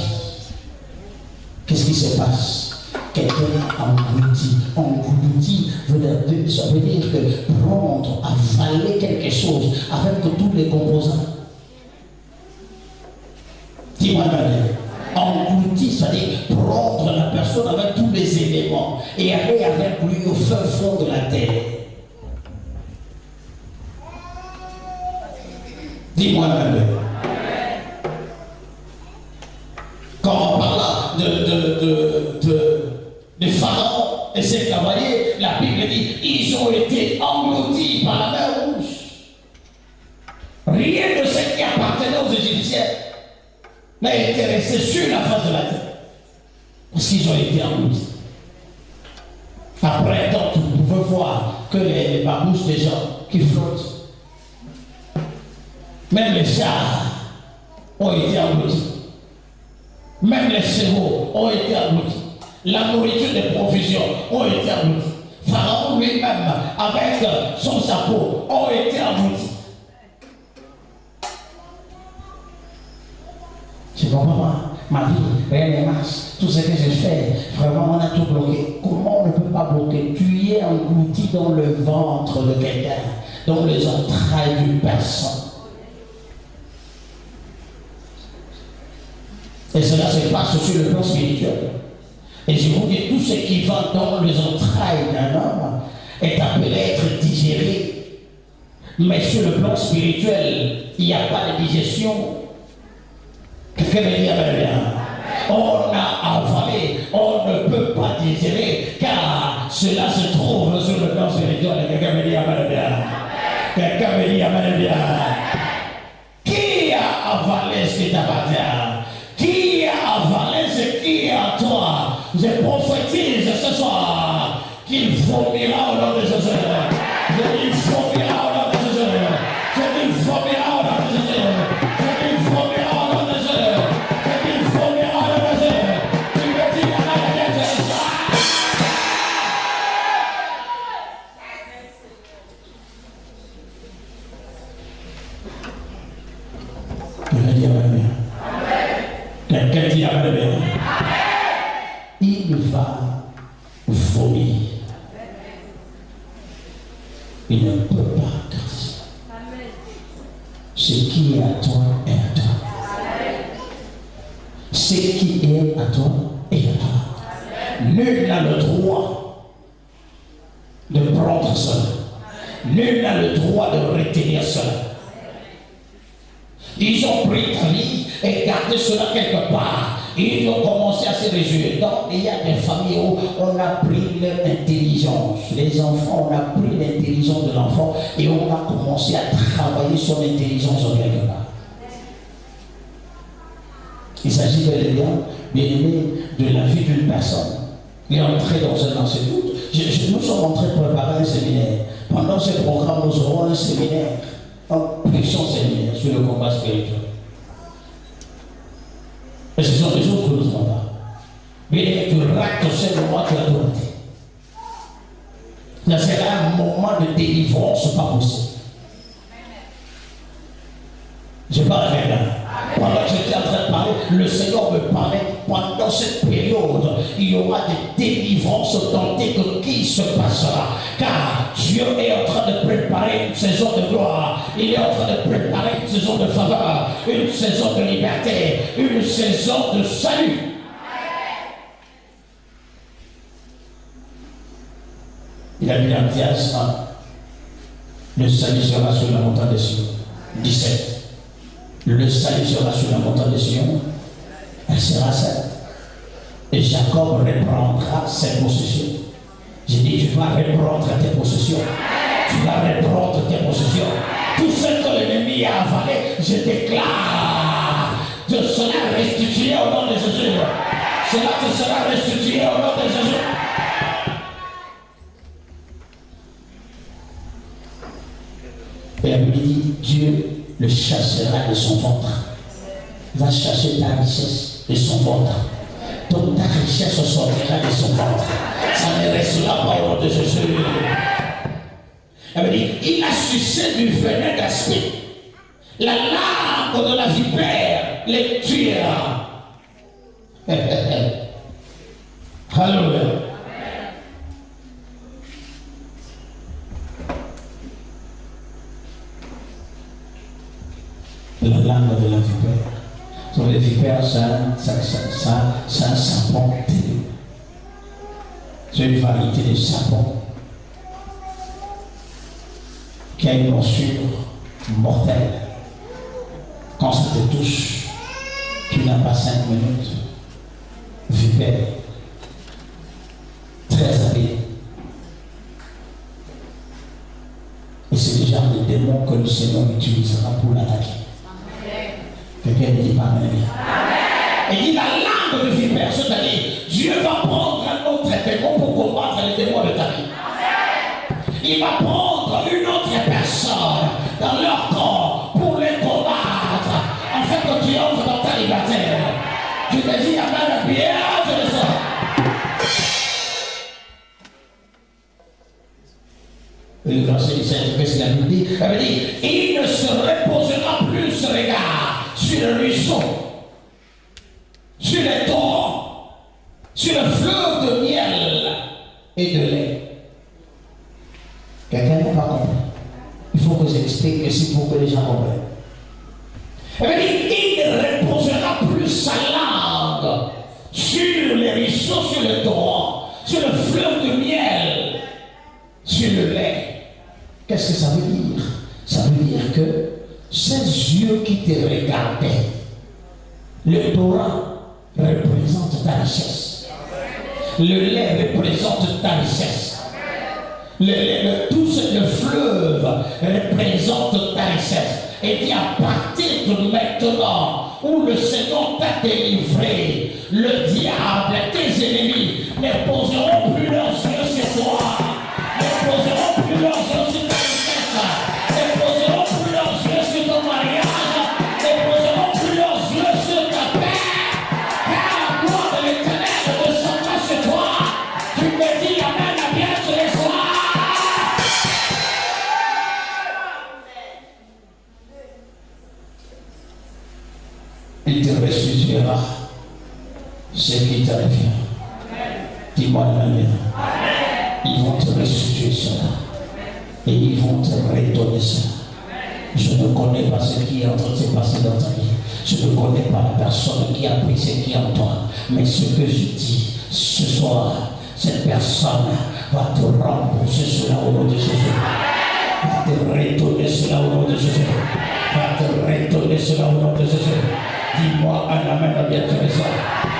Qu'est-ce qui se passe? Quelqu'un englouti. Englouti ça veut dire que prendre, avaler quelque chose avec tous les composants. Dis-moi englouti, c'est-à-dire prendre la personne avec tous les éléments et aller avec lui au fin fond de la terre. Dis-moi quand on parle de Pharaon et ses cavaliers, la Bible dit ils ont été engloutis par la mer rouge. Rien de ce qui appartenait aux Égyptiens n'a été resté sur la face de la terre. Parce qu'ils ont été engloutis. Après, donc, vous pouvez voir que les babouches des gens qui flottent, même les chars ont été engloutis. Même les chevaux ont été engloutis. La nourriture des provisions ont été engloutis. Pharaon lui-même, avec son chapeau, ont été engloutis. Je comprends, ma vie, rien ne marche. Tout ce que j'ai fait, vraiment, on a tout bloqué. Comment on ne peut pas bloquer? Tu es englouti dans le ventre de quelqu'un, dans les entrailles d'une personne. Et cela se passe sur le plan spirituel. Et je vous dis, tout ce qui va dans les entrailles d'un homme est appelé à être digéré. Mais sur le plan spirituel, il n'y a pas de digestion. Quelqu'un me dit, on a avalé, on ne peut pas digérer, car cela se trouve sur le plan spirituel. Quelqu'un me dit, quelqu'un me dit, qui a avalé ce qui t'appartient? Qui a avalé ce qui est à toi? Je prophétise ce soir qu'il vomira au nom de Jésus. Je dis vomira au nom de Jésus. Je dis vomira au nom de Jésus. Je dis vomira au nom de Jésus. Je dis vomira au nom de Jésus. Tu me dis à la tête. Tu me dis amen. Quelqu'un dit amen. Il va vomir. Il ne peut pas casser. Ce qui est à toi est à toi. Ce qui est à toi est à toi. Nul n'a le droit de prendre cela. Nul n'a le droit de retenir cela. Ils ont pris ta vie et gardé cela quelque part. Ils ont commencé à se réjouir. Donc, il y a des familles où on a pris leur intelligence. Les enfants, on a pris l'intelligence de l'enfant et on a commencé à travailler sur l'intelligence en quelque part. Il s'agit bel et bien aimé, de la vie d'une personne. Il est entré dans un institut. Nous sommes en train de préparer un séminaire. Pendant ce programme, nous aurons un séminaire, un puissant séminaire sur le combat spirituel. Et ce sont des choses que nous ne savons pas. Mais tu rates ce moment, tu as tout raté. Ça sera un moment de délivrance pas possible. Je parle avec là. Pendant que j'étais en train de parler, le Seigneur me parlait. Pendant cette période, il y aura des délivrances authentiques qui se passera. Car Dieu est en train de préparer une saison de gloire. Il est en train de préparer une saison de faveur, une saison de liberté, une saison de salut. Il a dit dans Matthieu 1, le salut sera sur la montagne de Sion. 17. Le salut sera sur la montagne de Sion. Elle sera sainte. Et Jacob reprendra ses possessions. J'ai dit, tu vas reprendre tes possessions. Tu vas reprendre tes possessions. Tout ce que l'ennemi a avalé, je déclare de cela restitué au nom de Jésus. Cela te sera restitué au nom de Jésus. Et elle lui dit, Dieu le chassera de son ventre. Va chercher ta richesse de son ventre. Donc ta richesse sortira de son ventre. Ça ne restera pas au nom de Jésus. Elle dit, il a sucé du venin d'aspic. La langue de la vipère les tuera. Alléluia. La langue de la vipère. Sur les vipères, ça un sapin terrible. C'est une variété de sapin qui a une morsure mortelle. Quand ça te touche, tu n'as pas 5 minutes. Vipère, très habile. Et c'est le genre de démon que le Seigneur utilisera pour l'attaquer. Quelqu'un ne dit pas Amen. Et dit la langue de vipère, c'est-à-dire Dieu va prendre un autre démon pour combattre les démons de ta vie. Il va prendre une autre personne dans leur corps pour les combattre, afin que tu entres dans ta liberté. Tu te dis Amen, bien, je le sens. Et le verset 17, qu'est-ce qu'il a dit? Elle dit, il ne se reposera plus ce regard sur le ruisseau, sur les torrents, sur le fleuve de miel et de lait. Quelqu'un n'a pas compris. Il faut que j'explique ici pour que les gens comprennent. Elle dit, il ne reposera plus sa langue sur les ruisseaux, sur le torrent, sur le fleuve de miel, sur le lait. Qu'est-ce que ça veut dire? Ça veut dire que ces yeux qui te regardaient, le torrent représente ta richesse. Le lait représente ta richesse. Le fleuve représente ta richesse. Et dit à partir de maintenant où le Seigneur t'a délivré, le diable, tes ennemis ne poseront plus leurs yeux sur toi, ne poseront plus leurs yeux sur ta richesse, ne poseront plus leurs yeux sur ton mariage, ne poseront plus leurs yeux sur ta paix, car la gloire de l'Éternel descendra sur toi. Tu me dis Amen, à bien tous les soirs. Il te restituera ce qui te revient. Dis-moi Amen. Ils vont te restituer cela. Et ils vont te redonner cela. Je ne connais pas ce qui est en train de se passer dans ta vie. Je ne connais pas la personne qui a pris ce qui est en toi. Mais ce que je dis ce soir, cette personne va te rembourser cela au nom de Jésus. Va te redonner cela au nom de Jésus. Va te redonner cela au nom de Jésus. Dis-moi un amen à bien faire ça.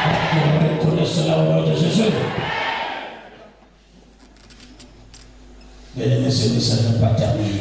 Va te redonner cela au nom de Jésus. Bien-aimé, ce message n'est pas terminé.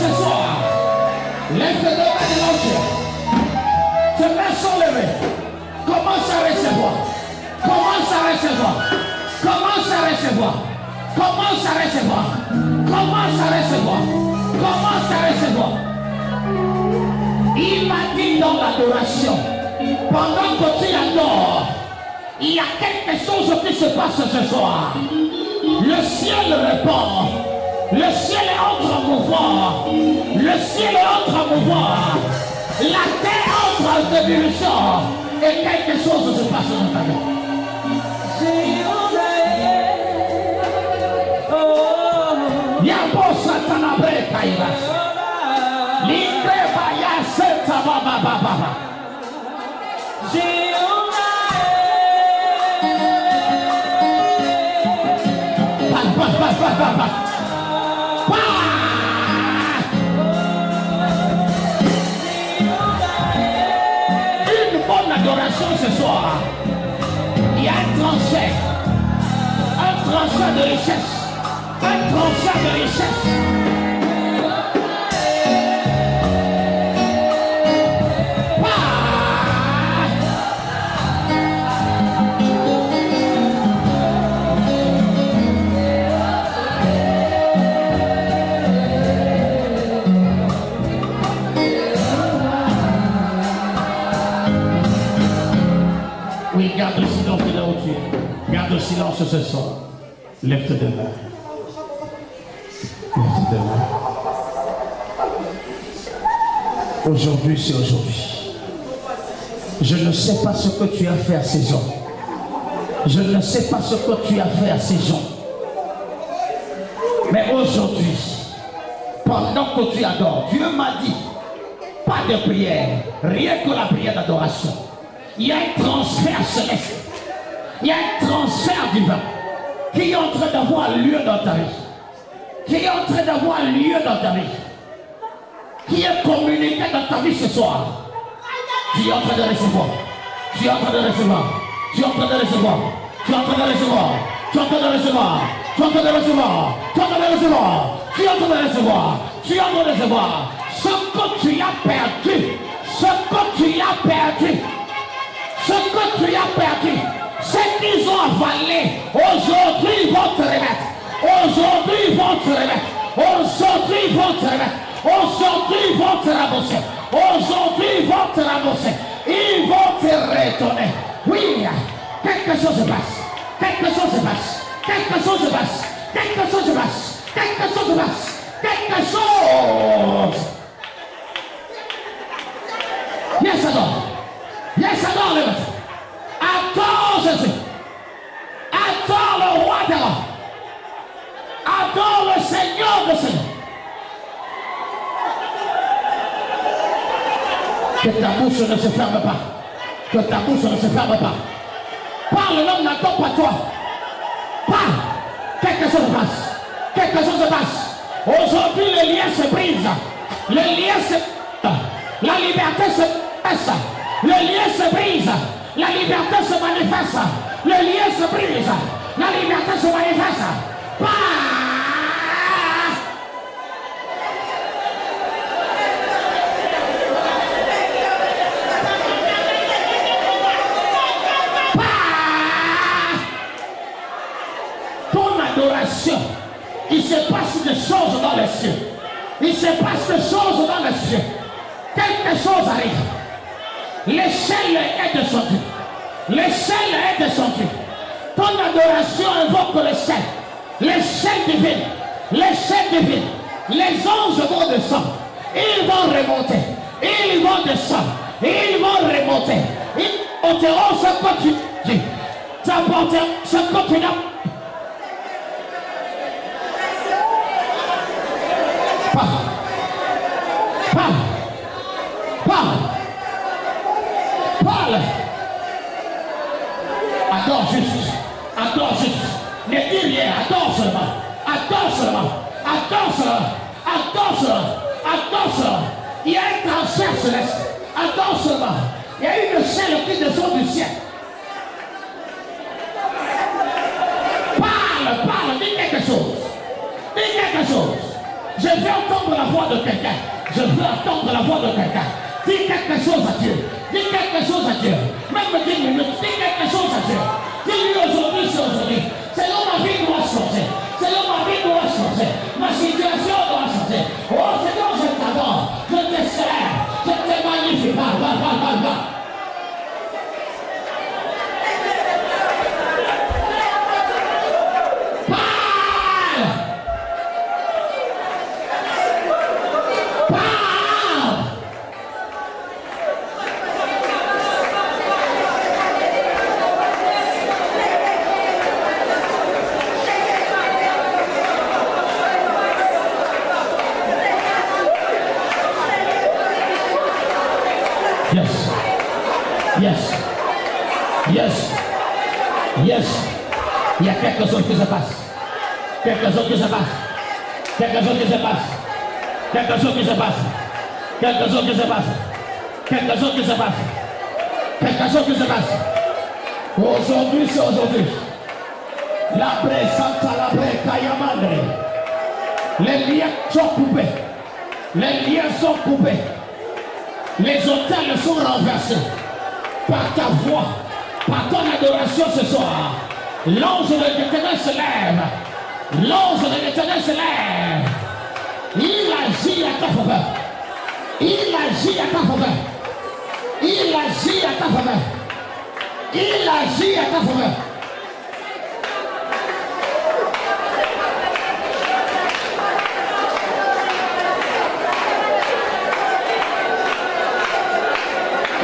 ce soir. Lève tes deux mains devant Dieu. Tes mains sont levées. Commence à recevoir. Commence à recevoir. Commence à recevoir. Commence à recevoir. Commence à recevoir. Commence à recevoir. Il m'a dit dans l'adoration, pendant que tu adores, il y a quelque chose qui se passe ce soir. Le ciel répond. Le ciel est entre en mouvement. Le ciel est entre en mouvement. La terre entre en ébullition. Et quelque chose se passe dans ta vie. Yabo Satana Breka Iras. L'Indre Baya Seta Baba Baba. Une bonne adoration ce soir. Il y a un transfert de richesse, un transfert de richesse. Oui, garde le silence de là où tu es. Garde le silence ce soir. Lève-toi de main. Lève-toi de main. Aujourd'hui, c'est aujourd'hui. Je ne sais pas ce que tu as fait à ces hommes. Je ne sais pas ce que tu as fait à ces gens. Mais aujourd'hui, pendant que tu adores, Dieu m'a dit, pas de prière, rien que la prière d'adoration. Il y a un transfert céleste. Il y a un transfert divin qui est en train d'avoir lieu dans ta vie. Qui est en train d'avoir lieu dans ta vie. Qui est communiqué dans ta vie ce soir. Tu es en train de recevoir. Tu es en train de recevoir. Tu es en train de recevoir. Tu es en train de recevoir. Tu es en train de recevoir. Tu es en train de recevoir. Tu es en train de recevoir. Tu es en train de recevoir. Tu es en train de recevoir. Ce que tu as perdu. Ce que tu as perdu. Ce que tu as perdu, ce qu'ils ont avalé, aujourd'hui ils vont te remettre. Aujourd'hui ils vont te remettre. Aujourd'hui ils vont te remettre. Aujourd'hui ils vont te ramasser. Aujourd'hui ils vont te ramasser. Ils vont te retourner. Oui, quelque chose se passe. Quelque chose se passe. Quelque chose se passe. Quelque chose se passe. Quelque chose se passe. Quelque chose. Yes, adore. Yes, adore le maître. Adore Jésus. Adore le roi des rois. Adore le Seigneur de Seigneur. Que ta bouche ne se ferme pas. Que ta bouche ne se ferme pas. Parle, l'homme n'attend pas toi. Parle. Quelque chose se passe. Quelque chose se passe. Aujourd'hui, les liens se brisent. Les liens se... La liberté se passe. Le lien se brise. La liberté se manifeste. Le lien se brise. La liberté se manifeste. Bah! Bah! Ton adoration, il se passe des choses dans les cieux. Il se passe des choses dans les cieux. Quelque chose arrive. L'échelle est descendue. L'échelle est descendue. Ton adoration invoque l'échelle. L'échelle divine. L'échelle divine. Les anges vont descendre. Ils vont remonter. Ils vont descendre. Ils vont remonter. Ils porteront ce que tu dis. Tu apporteras ce que tu n'as pas. Parle. Parle. Parle. Adore juste. Adore juste. Ne dis rien. Adore seulement. Adore seulement. Adore seulement. Adore seulement. Adore seulement. Il y a un transfert céleste. Adore seulement. Il y a une chaîne qui descend du ciel. Parle. Parle. Dis quelque chose. Dis quelque chose. Je vais entendre la voix de quelqu'un. quelqu'un. Je veux entendre la voix de quelqu'un. Dis quelque chose à Dieu. Dis quelque chose à Dieu. Même 10 minutes, dis quelque chose à Dieu. Dis-lui aujourd'hui, c'est aujourd'hui. Seigneur, ma vie doit changer. Seigneur, ma vie doit changer. Ma situation doit changer. Oh Seigneur, je t'adore. Je te sers. Je te magnifie. Va. Yes. Il y a quelque chose qui se passe. Quelque chose qui se passe. Quelque chose qui se passe. Quelque chose qui se passe. Quelque chose qui se passe. Quelque chose qui se passe. Quelque chose qui se passe. Aujourd'hui, c'est aujourd'hui. La présence à la Kayamandre. Les liens sont coupés. Les liens sont coupés. Les hôtels sont renversés. Par ta voix. Par ton adoration ce soir, l'ange de l'Éternel se lève. L'ange de l'Éternel se lève. Il agit à ta faveur. Il agit à ta faveur. Il agit à ta faveur. Il agit à ta faveur.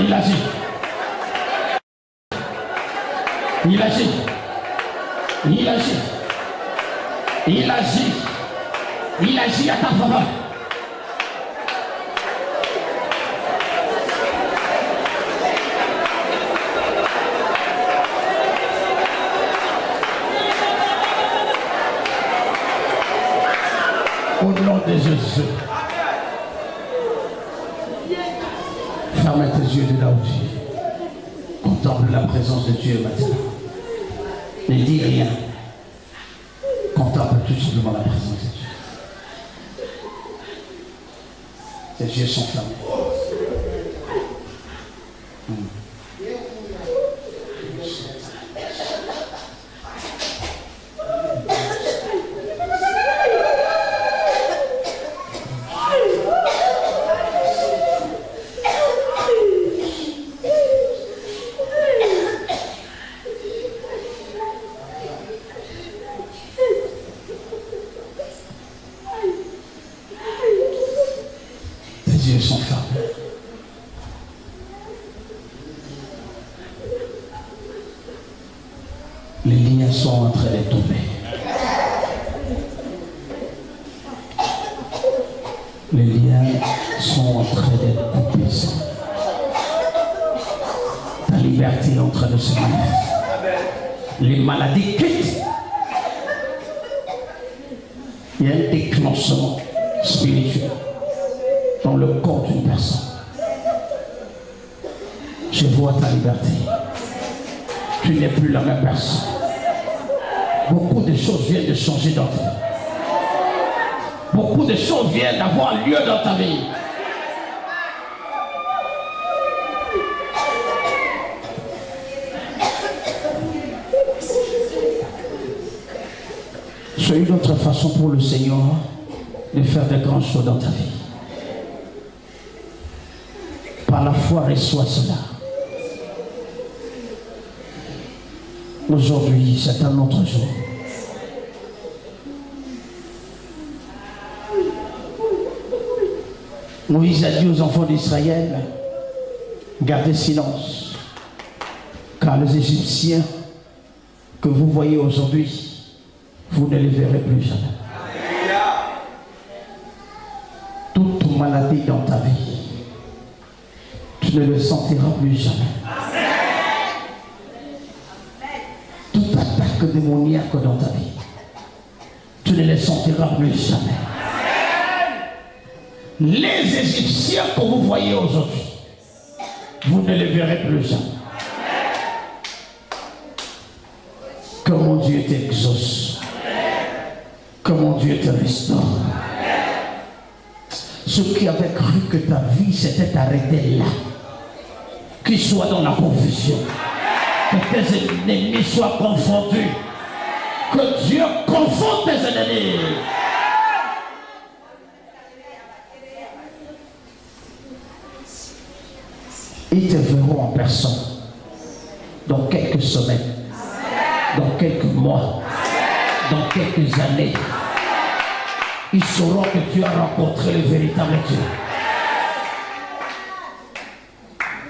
Il agit. Il agit. Il agit. Il agit. Il agit à ta faveur. Au nom de Jésus. Ferme tes yeux de là où tu es. Contemple la présence de Dieu maintenant. Ne dis rien. Contemple tout simplement la présence de Dieu. Tes yeux sont fermés. Sont fermés. Les liens sont en train de tomber. Les liens sont en train d'être coupés. Ta liberté est en train de se manifester. Les maladies quittent. Il y a un déclenchement spirituel dans le corps d'une personne. Je vois ta liberté. Tu n'es plus la même personne. Beaucoup de choses viennent de changer dans ta vie. Beaucoup de choses viennent d'avoir lieu dans ta vie. C'est une autre façon pour le Seigneur de faire de grandes choses dans ta vie. Par la foi, reçois cela. Aujourd'hui, c'est un autre jour. Moïse a dit aux enfants d'Israël, gardez silence, car les Égyptiens que vous voyez aujourd'hui, vous ne les verrez plus jamais. Toute maladie dans ta vie, tu ne le sentiras plus jamais. Toute attaque démoniaque dans ta vie, tu ne les sentiras plus jamais. Les Égyptiens que vous voyez aujourd'hui, vous ne les verrez plus jamais. Que mon Dieu t'exauce. Que mon Dieu te restaure. Ceux qui avaient cru que ta vie s'était arrêtée là, qu'ils soient dans la confusion, que tes ennemis soient confondus, que Dieu confonde tes ennemis. Ils te verront en personne dans quelques semaines, dans quelques mois, dans quelques années. Ils sauront que tu as rencontré le véritable Dieu.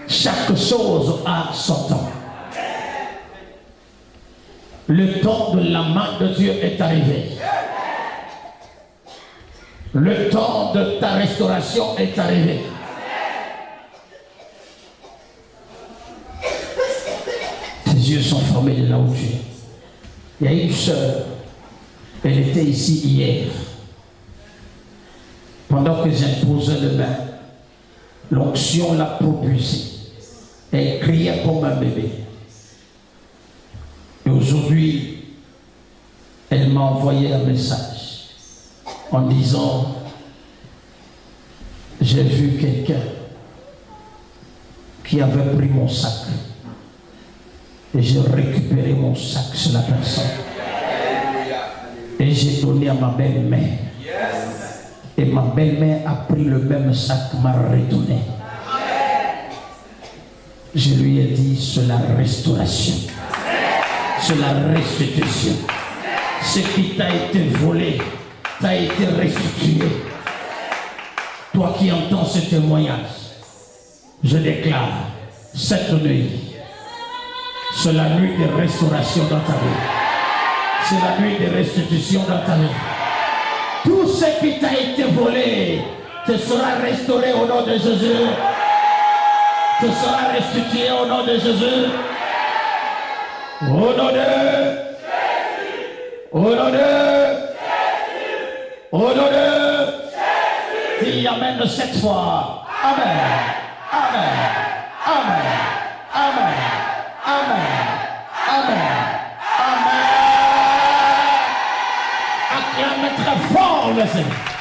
Chaque chose a son temps. Le temps de la main de Dieu est arrivé. Le temps de ta restauration est arrivé. Tes yeux sont fermés de là où tu es. Il y a une sœur, elle était ici hier. Pendant que j'imposais le main, l'onction l'a propulsée. Elle criait comme un bébé. Et aujourd'hui, elle m'a envoyé un message en disant, j'ai vu quelqu'un qui avait pris mon sac et j'ai récupéré mon sac sur la personne et j'ai donné à ma belle-mère et ma belle-mère a pris le même sac, m'a redonné. Je lui ai dit, c'est la restauration, c'est la restitution. Ce qui t'a été volé t'a été restitué. Toi qui entends ce témoignage, je déclare, cette nuit, c'est la nuit de restauration dans ta vie. C'est la nuit de restitution dans ta vie. Tout ce qui t'a été volé te sera restauré au nom de Jésus. Te sera restitué au nom de Jésus. Au nom de Jésus. Au nom de Jésus. Au nom de Jésus. Dis amen 7 fois. Amen. Amen. Amen. Amen. Amen. Amen. Amen. Acclame très fort le Seigneur.